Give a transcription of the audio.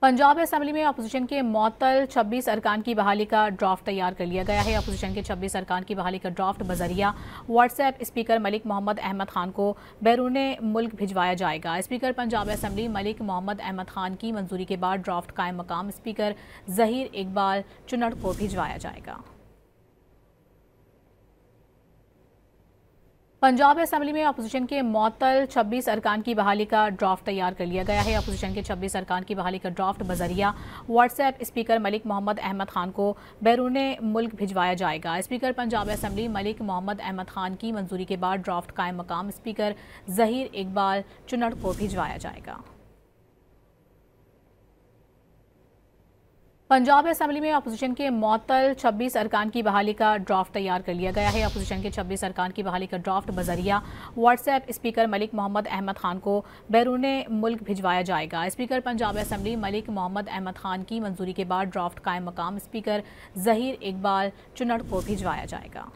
Punjab assembly में opposition के मुअत्तल 26 अरकान की बहाली का ड्राफ्ट तैयार कर लिया गया है। अपोजिशन के 26 अरकान की बहाली का ड्राफ्ट बजरिया व्हाट्सएप स्पीकर मलिक मोहम्मद अहमद खान को बैरून मुल्क भिजवाया जाएगा। स्पीकर पंजाब असेंबली मलिक मोहम्मद अहमद खान की मंजूरी के बाद ड्राफ्ट कायम मकाम स्पीकर जहीर इकबाल चुनड़ को भिजवाया जाएगा। पंजाब असेंबली में अपोजिशन के मुअत्तल 26 अरकान की बहाली का ड्राफ्ट तैयार कर लिया गया है। अपोजिशन के 26 अरकान की बहाली का ड्राफ्ट बजरिया व्हाट्सएप स्पीकर मलिक मोहम्मद अहमद खान को बैरून मुल्क भिजवाया जाएगा। स्पीकर पंजाब असेंबली मलिक मोहम्मद अहमद खान की मंजूरी के बाद ड्राफ्ट कायम मकाम स्पीकर जहीर इकबाल चुनड़ को भिजवाया जाएगा। पंजाब असेंबली में अपोजिशन के मुअत्तल 26 अरकान की बहाली का ड्राफ्ट तैयार कर लिया गया है। अपोजिशन के 26 अरकान की बहाली का ड्राफ्ट बजरिया व्हाट्सएप स्पीकर मलिक मोहम्मद अहमद खान को बैरून मुल्क भिजवाया जाएगा। स्पीकर पंजाब असेंबली मलिक मोहम्मद अहमद खान की मंजूरी के बाद ड्राफ्ट कायम मकाम स्पीकर जहीर इकबाल चुनड़ को भिजवाया जाएगा।